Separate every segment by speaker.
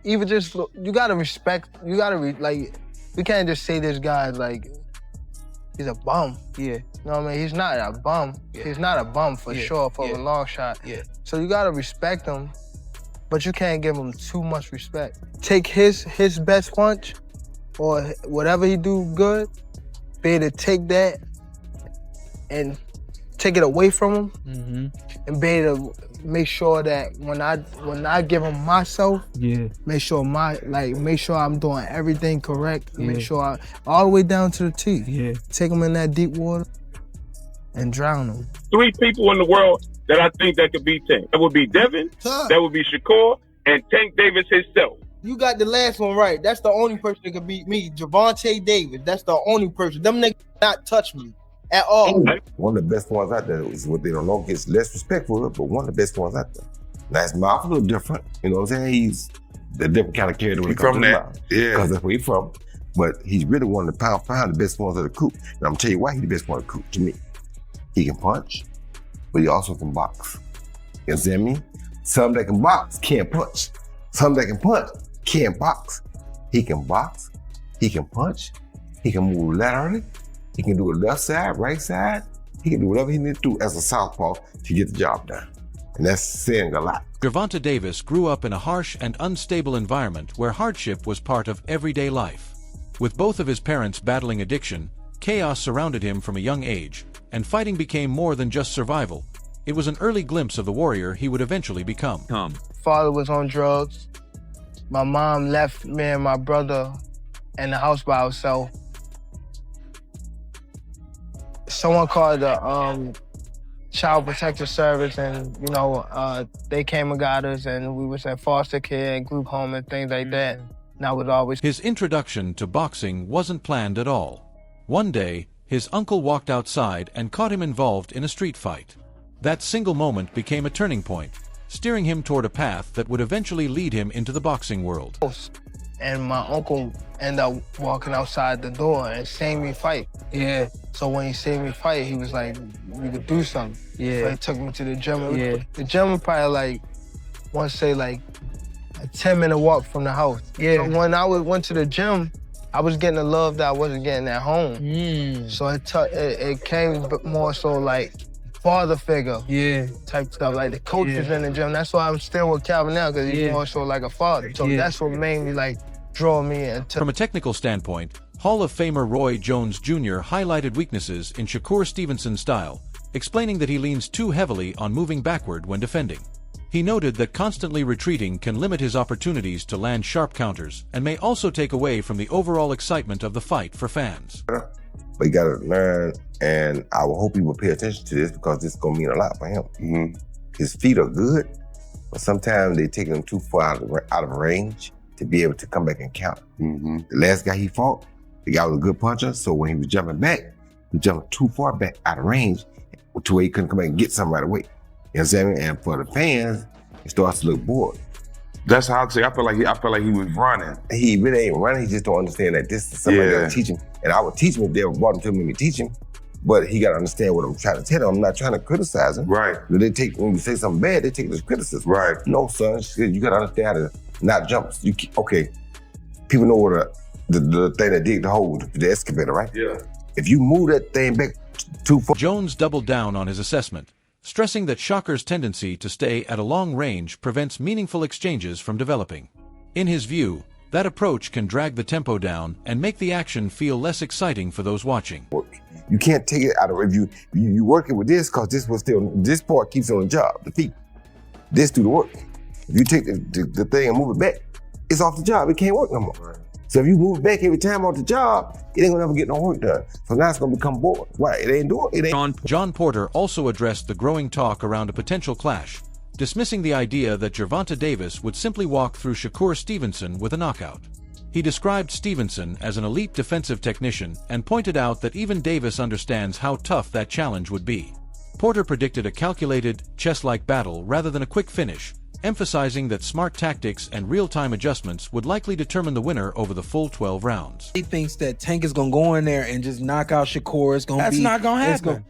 Speaker 1: even just, you gotta respect, you gotta, like, we can't just say this guy's like, he's a bum.
Speaker 2: Yeah.
Speaker 1: You know what I mean? He's not a bum. Yeah. He's not a bum for sure, for a long shot.
Speaker 2: Yeah.
Speaker 1: So you gotta respect him, but you can't give him too much respect. Take his best punch, or whatever he do good, be able to take that and take it away from him, and be able to make sure that when I give him myself, make sure I'm doing everything correct, make sure all the way down to the T. Take him in that deep water and drown him.
Speaker 3: 3 people in the world that I think that could beat Tank. That would be Devin, that would be Shakur, and Tank Davis himself.
Speaker 1: You got the last one right. That's the only person that could beat me. Gervonta Davis. That's the only person. Them niggas not touch me at all.
Speaker 4: One of the best ones out there is what they don't know gets less respectful, but one of the best ones out there. Now his mouth a little different. You know what I'm saying? He's the different kind of character when it comes to the mouth. Yeah. Because that's where he's from. But he's really one of the pound for pound, the best ones of the coop. And I'm gonna tell you why he's the best one of the coop to me. He can punch, but he also can box. You understand me? Some that can box can't punch. Some that can punch can't box. He can box, he can punch, he can move laterally, he can do a left side, right side, he can do whatever he needs to do as a southpaw to get the job done. And that's saying a lot.
Speaker 5: Gervonta Davis grew up in a harsh and unstable environment where hardship was part of everyday life. With both of his parents battling addiction, chaos surrounded him from a young age, and fighting became more than just survival. It was an early glimpse of the warrior he would eventually become.
Speaker 1: Father was on drugs. My mom left me and my brother in the house by herself. Someone called the Child Protective Service, and they came and got us, and we was in foster care and group home and things like that. And I was always...
Speaker 5: His introduction to boxing wasn't planned at all. One day, his uncle walked outside and caught him involved in a street fight. That single moment became a turning point, steering him toward a path that would eventually lead him into the boxing world.
Speaker 1: And my uncle ended up walking outside the door and seeing me fight.
Speaker 2: Yeah.
Speaker 1: So when he seen me fight, he was like, "We could do something."
Speaker 2: Yeah.
Speaker 1: So he took me to the gym.
Speaker 2: Yeah.
Speaker 1: The gym was probably a 10-minute walk from the house.
Speaker 2: Yeah.
Speaker 1: So when I went to the gym, I was getting the love that I wasn't getting at home. So it came more so like father figure type stuff, like the coaches in the gym. That's why I'm still with Calvin now, because he's more so like a father. So that's what made me draw me into.
Speaker 5: From a technical standpoint, Hall of Famer Roy Jones Jr. highlighted weaknesses in Shakur Stevenson's style, explaining that he leans too heavily on moving backward when defending. He noted that constantly retreating can limit his opportunities to land sharp counters and may also take away from the overall excitement of the fight for fans.
Speaker 4: But you gotta learn, and I will hope he will pay attention to this, because this is gonna mean a lot for him. His feet are good, but sometimes they take him too far out of range to be able to come back and counter. The last guy he fought, the guy was a good puncher, so when he was jumping back, he jumped too far back out of range to where he couldn't come back and get something right away. You know what I'm saying? And for the fans, it starts to look bored.
Speaker 3: That's how I say. I feel like he was running.
Speaker 4: He really ain't running. He just don't understand that this is somebody that teach him. And I would teach him if they ever brought him to me to teach him. But he got to understand what I'm trying to tell him. I'm not trying to criticize him.
Speaker 3: Right.
Speaker 4: When you say something bad, they take it as criticism.
Speaker 3: Right.
Speaker 4: No, son, you got to understand how to not jump. Okay, people know what the thing that dig the hole, the excavator, right?
Speaker 3: Yeah.
Speaker 4: If you move that thing back too far.
Speaker 5: Jones doubled down on his assessment, stressing that Shakur's tendency to stay at a long range prevents meaningful exchanges from developing. In his view, that approach can drag the tempo down and make the action feel less exciting for those watching.
Speaker 4: You can't take it out of review. You working with this, because this part keeps on the job, the feet. This do the work. If you take the thing and move it back, it's off the job. It can't work no more. So if you move it back every time off the job, it ain't gonna ever get no work done. So now it's gonna become boring. Why? It ain't doing it.
Speaker 5: John Porter also addressed the growing talk around a potential clash, dismissing the idea that Gervonta Davis would simply walk through Shakur Stevenson with a knockout. He described Stevenson as an elite defensive technician and pointed out that even Davis understands how tough that challenge would be. Porter predicted a calculated, chess-like battle rather than a quick finish, emphasizing that smart tactics and real-time adjustments would likely determine the winner over the full 12 rounds.
Speaker 2: He thinks that Tank is going to go in there and just knock out Shakur.
Speaker 6: That's not going to happen.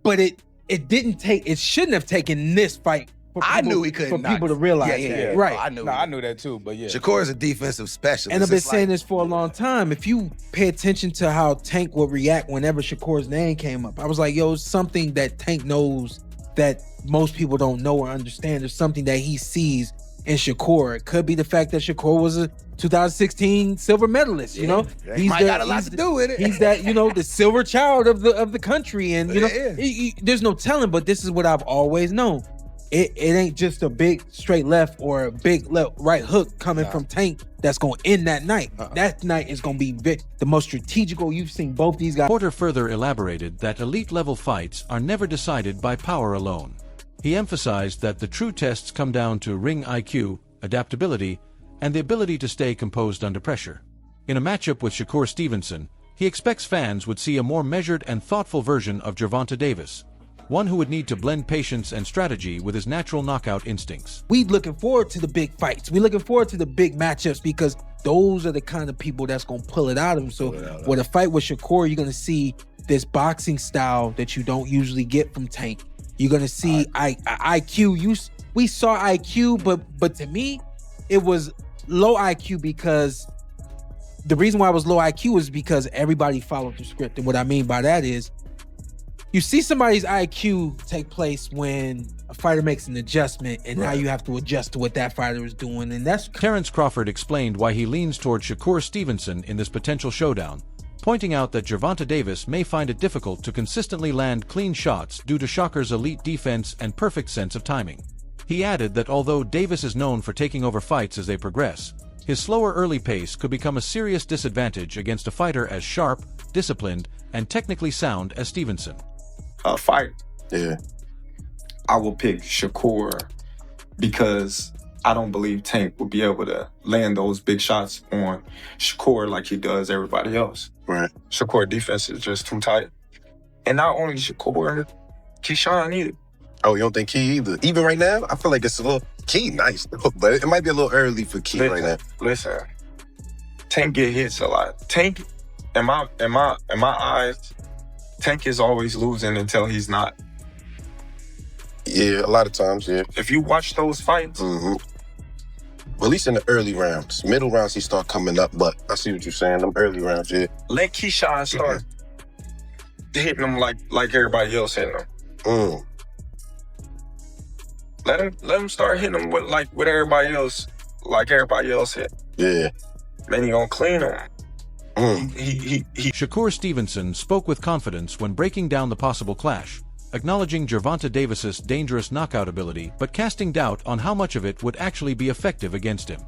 Speaker 2: But it shouldn't have taken this fight
Speaker 6: I knew he couldn't
Speaker 2: for
Speaker 6: knock.
Speaker 2: people to realize that. Right.
Speaker 6: I knew.
Speaker 7: No, I knew that too, but yeah.
Speaker 6: Shakur is a defensive specialist.
Speaker 2: And I've been
Speaker 6: It's
Speaker 2: saying
Speaker 6: like-
Speaker 2: this for a long time. If you pay attention to how Tank would react whenever Shakur's name came up, I was like, yo, it's something that Tank knows that most people don't know or understand. There's something that he sees in Shakur. It could be the fact that Shakur was a 2016 silver medalist. You know,
Speaker 6: He might got a lot to do with it.
Speaker 2: He's that, you know, the silver child of the country, and you know, there's no telling. But this is what I've always known. It ain't just a big straight left or a big right hook coming from Tank that's going to end that night. That night is going to be the most strategical you've seen both these guys.
Speaker 5: Porter further elaborated that elite-level fights are never decided by power alone. He emphasized that the true tests come down to ring IQ, adaptability, and the ability to stay composed under pressure. In a matchup with Shakur Stevenson, he expects fans would see a more measured and thoughtful version of Gervonta Davis, one who would need to blend patience and strategy with his natural knockout instincts.
Speaker 2: We looking forward to the big fights. We looking forward to the big matchups because those are the kind of people that's going to pull it out of him. So with a fight with Shakur, you're going to see this boxing style that you don't usually get from Tank. You're going to see IQ. We saw IQ, but to me, it was low IQ because the reason why it was low IQ is because everybody followed the script. And what I mean by that is, you see somebody's IQ take place when a fighter makes an adjustment, and now you have to adjust to what that fighter is doing, and that's...
Speaker 5: Terrence Crawford explained why he leans toward Shakur Stevenson in this potential showdown, pointing out that Gervonta Davis may find it difficult to consistently land clean shots due to Shakur's elite defense and perfect sense of timing. He added that although Davis is known for taking over fights as they progress, his slower early pace could become a serious disadvantage against a fighter as sharp, disciplined, and technically sound as Stevenson.
Speaker 8: Fight. Yeah. I will pick Shakur because I don't believe Tank will be able to land those big shots on Shakur like he does everybody else.
Speaker 9: Right.
Speaker 8: Shakur defense is just too tight. And not only Shakur, Keyshawn either.
Speaker 9: Oh, you don't think Key either? Even right now, I feel like it's a little Key nice, but it might be a little early for Key right now.
Speaker 8: Listen, Tank get hits a lot. Tank, in my eyes, Tank is always losing until he's not.
Speaker 9: Yeah, a lot of times, yeah.
Speaker 8: If you watch those fights,
Speaker 9: well, at least in the early rounds, middle rounds he start coming up. But I see what you're saying. Them early rounds, yeah.
Speaker 8: Let Keyshawn start hitting them like everybody else hitting them. Let him start hitting them with everybody else, like everybody else hit.
Speaker 9: Yeah.
Speaker 8: Then he gonna clean them.
Speaker 5: Shakur Stevenson spoke with confidence when breaking down the possible clash, acknowledging Gervonta Davis's dangerous knockout ability but casting doubt on how much of it would actually be effective against him.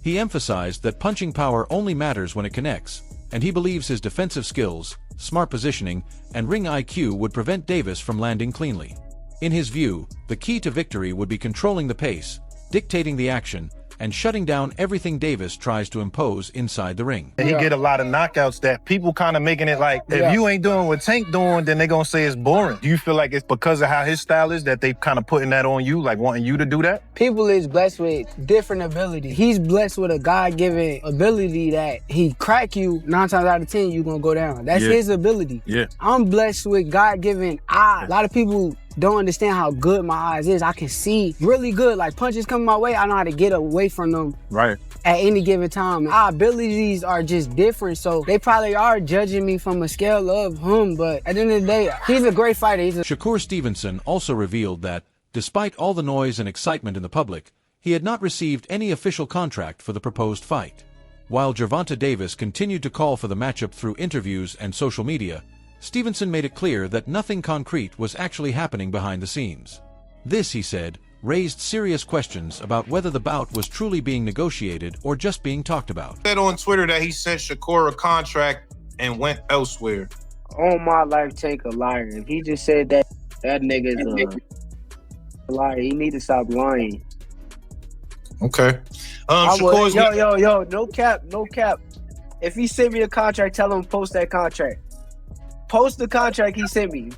Speaker 5: He emphasized that punching power only matters when it connects, and he believes his defensive skills, smart positioning, and ring IQ would prevent Davis from landing cleanly. In his view, the key to victory would be controlling the pace, dictating the action, and shutting down everything Davis tries to impose inside the ring.
Speaker 10: He get a lot of knockouts that people kind of making it like, if you ain't doing what Tank doing, then they gonna say it's boring. Do you feel like it's because of how his style is that they kind of putting that on you, like wanting you to do that?
Speaker 1: People is blessed with different abilities. He's blessed with a God-given ability that he crack you 9 times out of 10, you gonna go down. That's his ability.
Speaker 10: Yeah.
Speaker 1: I'm blessed with God-given eyes. A lot of people don't understand how good my eyes is. I can see really good. Like punches coming my way, I know how to get away from them at any given time. Our abilities are just different, so they probably are judging me from a scale of him, but at the end of the day, he's a great fighter.
Speaker 5: Shakur Stevenson also revealed that, despite all the noise and excitement in the public, he had not received any official contract for the proposed fight. While Gervonta Davis continued to call for the matchup through interviews and social media, Stevenson made it clear that nothing concrete was actually happening behind the scenes. This, he said, raised serious questions about whether the bout was truly being negotiated or just being talked about.
Speaker 10: Said on Twitter that he sent Shakur a contract and went elsewhere.
Speaker 11: On my life, Tank a liar. If he just said that nigga's a liar. He need to stop lying.
Speaker 10: Okay.
Speaker 11: Yo, no cap. If he sent me a contract, tell him post that contract. Post the contract he sent me.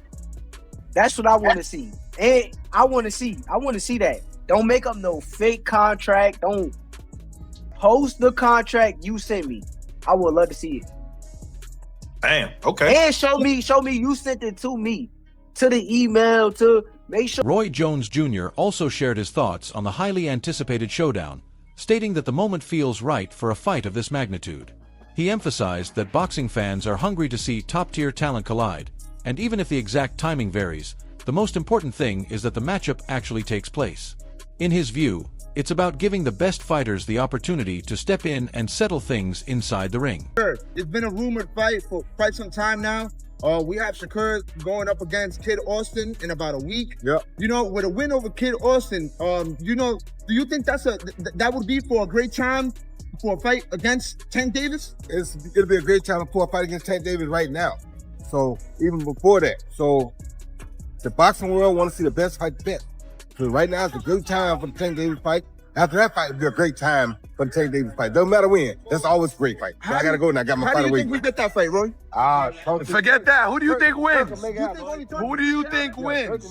Speaker 11: That's what I want to see. And I want to see that. Don't make up no fake contract. Don't post the contract you sent me. I would love to see it.
Speaker 10: Damn. Okay.
Speaker 11: And show me you sent it to me. To the email, to Make sure.
Speaker 5: Roy Jones Jr. also shared his thoughts on the highly anticipated showdown, stating that the moment feels right for a fight of this magnitude. He emphasized that boxing fans are hungry to see top-tier talent collide, and even if the exact timing varies, the most important thing is that the matchup actually takes place. In his view, it's about giving the best fighters the opportunity to step in and settle things inside the ring.
Speaker 7: It's been a rumored fight for quite some time now. We have Shakur going up against Kid Austin in about a week.
Speaker 12: Yep.
Speaker 7: You know, with a win over Kid Austin, you know, do you think that would be for a great time for a fight against Tank Davis?
Speaker 12: It'll be a great time for a fight against Tank Davis right now. So even before that, so the boxing world want to see the best fight best. So right now it's a great time for the Tank Davis fight. After that fight, it'll be a great time for the Tank Davis fight. Doesn't matter when. That's always a great fight. So I gotta go now. I got my fight away.
Speaker 7: How do you think we get that fight, Roy?
Speaker 12: Forget that. Who do you think wins?
Speaker 7: Who do you think wins?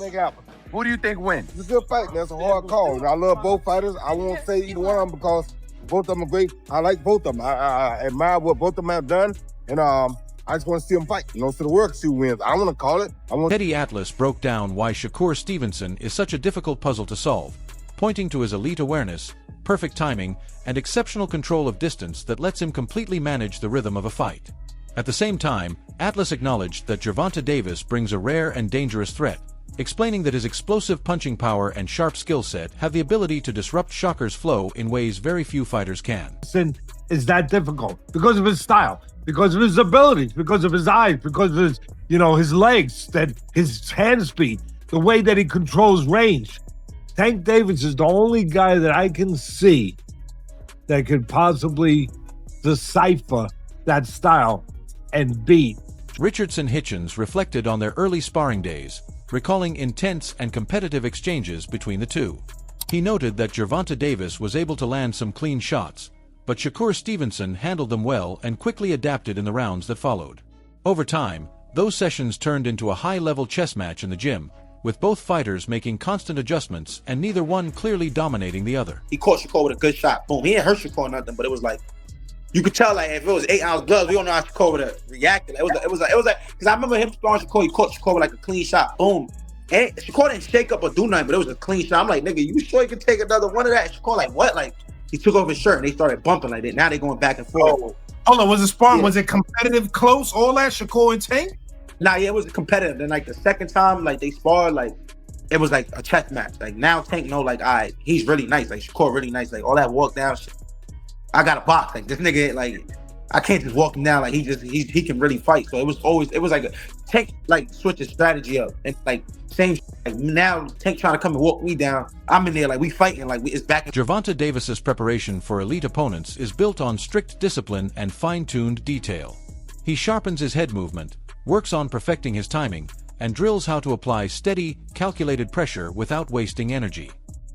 Speaker 7: Who do you think wins?
Speaker 12: It's a good fight. That's a hard call. I love both fighters. I won't say either one of them because both of them are great. I like both of them. I admire what both of them have done. And I just want to see them fight. You know, so the world can see who wins. I don't want to call it.
Speaker 5: Teddy Atlas broke down why Shakur Stevenson is such a difficult puzzle to solve, pointing to his elite awareness, perfect timing, and exceptional control of distance that lets him completely manage the rhythm of a fight. At the same time, Atlas acknowledged that Gervonta Davis brings a rare and dangerous threat, explaining that his explosive punching power and sharp skill set have the ability to disrupt Shakur's flow in ways very few fighters can.
Speaker 13: Is that difficult because of his style, because of his abilities, because of his eyes, because of his, his legs, that his hand speed, the way that he controls range. Tank Davis is the only guy that I can see that could possibly decipher that style and beat.
Speaker 5: Richardson Hitchens reflected on their early sparring days, recalling intense and competitive exchanges between the two. He noted that Gervonta Davis was able to land some clean shots, but Shakur Stevenson handled them well and quickly adapted in the rounds that followed. Over time, those sessions turned into a high-level chess match in the gym, with both fighters making constant adjustments and neither one clearly dominating the other.
Speaker 14: He caught Shakur with a good shot. Boom. He didn't hurt Shakur or nothing, but it was like, you could tell like if it was 8-ounce gloves, we don't know how Shakur would have reacted. It was like, because I remember him sparring Shakur, he caught Shakur with like a clean shot. Boom. And Shakur didn't shake up or do nothing, but it was a clean shot. I'm like, nigga, you sure you can take another one of that? Shakur like, what? Like, he took off his shirt and they started bumping like that. Now they going back and forth.
Speaker 15: Oh. Hold on, was it sparring? Yeah. Was it competitive, close, all that, Shakur and Tank?
Speaker 14: Nah, yeah, it was competitive. Then like the second time, like they sparred, like it was like a chess match. Like now Tank know, like, all right, he's really nice. Like Shakur really nice. Like all that walk down shit. I got a box. Like this nigga, like I can't just walk him down. Like he can really fight. So it was like a Tank like switch his strategy up and like same. Like now Tank trying to come and walk me down. I'm in there like we fighting. Like it's back.
Speaker 5: Gervonta Davis's preparation for elite opponents is built on strict discipline and fine-tuned detail. He sharpens his head movement, works on perfecting his timing, and drills how to apply steady, calculated pressure without wasting energy.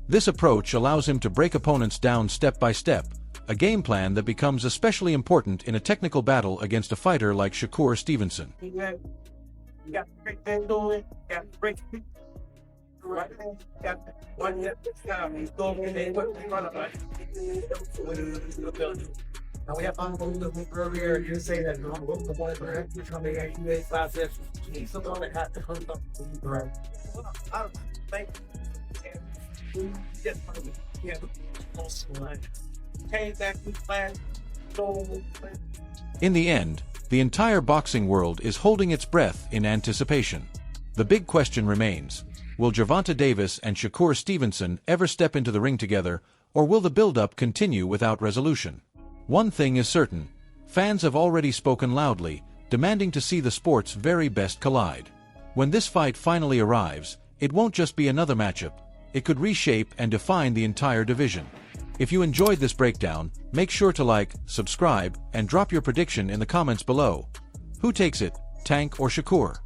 Speaker 5: This approach allows him to break opponents down step by step, a game plan that becomes especially important in a technical battle against a fighter like Shakur Stevenson.
Speaker 16: Now we have unbelievable earlier. You say that you're the one for you're trying to get you 5 sets. He's the one that has to come up to you, right? I don't think. Yeah.
Speaker 5: In the end, the entire boxing world is holding its breath in anticipation. The big question remains: will Gervonta Davis and Shakur Stevenson ever step into the ring together, or will the build-up continue without resolution? One thing is certain: fans have already spoken loudly, demanding to see the sport's very best collide. When this fight finally arrives, it won't just be another matchup. It could reshape and define the entire division. If you enjoyed this breakdown, make sure to like, subscribe, and drop your prediction in the comments below. Who takes it, Tank or Shakur?